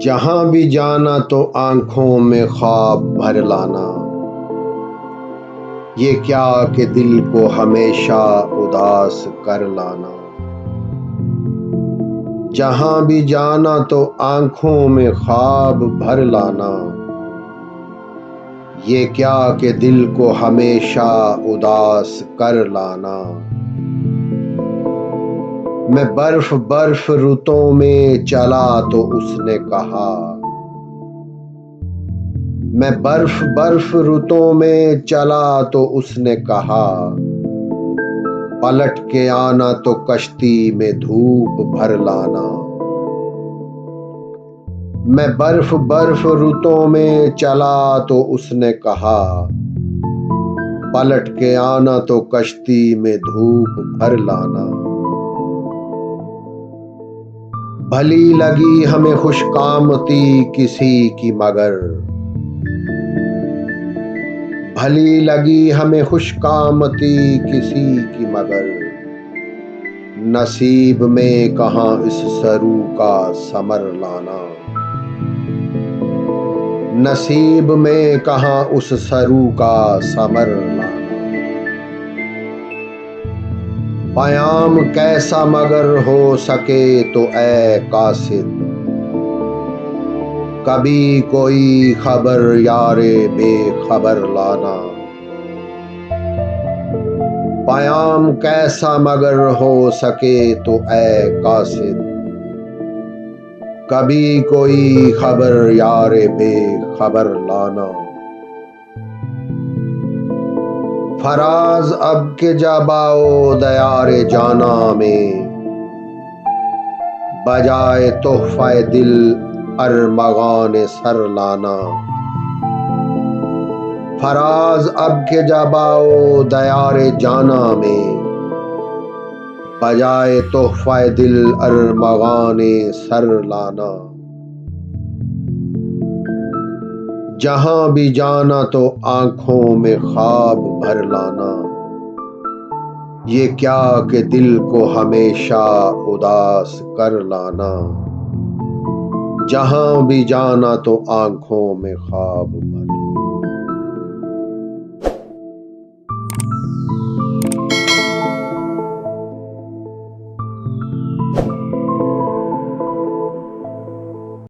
जहां भी जाना तो आंखों में ख्वाब भर लाना। ये क्या कि दिल को हमेशा उदास कर लाना। जहां भी जाना तो आंखों में ख्वाब भर लाना। ये क्या कि दिल को हमेशा उदास कर लाना। मैं बर्फ बर्फ रुतों में चला तो उसने कहा। मैं बर्फ बर्फ रुतों में चला तो उसने कहा। पलट के आना तो कश्ती में धूप भर लाना। मैं बर्फ बर्फ रुतों में चला तो उसने कहा। पलट के आना तो कश्ती में धूप भर लाना। भली लगी हमें खुशकामती किसी की मगर। भली लगी हमें खुशकामती किसी की मगर। नसीब में कहाँ इस सरू का समर लाना। नसीब में कहाँ उस सरू का समर लाना। पयाम कैसा मगर हो सके तो ऐ कासिद। कभी कोई खबर यारे बेखबर लाना। पयाम कैसा मगर हो सके तो ऐ कासिद। कभी कोई खबर यारे बेखबर लाना। फराज अब के जबाओ दयारे जाना में। बजाए तोहफा दिल अरमगान सर लाना। फराज अब के जबाओ दयारे जाना में। बजाए तोहफा दिल अरमगान सर लाना। जहां भी जाना तो आंखों में ख्वाब भर लाना। ये क्या कि दिल को हमेशा उदास कर लाना। जहां भी जाना तो आंखों में ख्वाब भर लाना।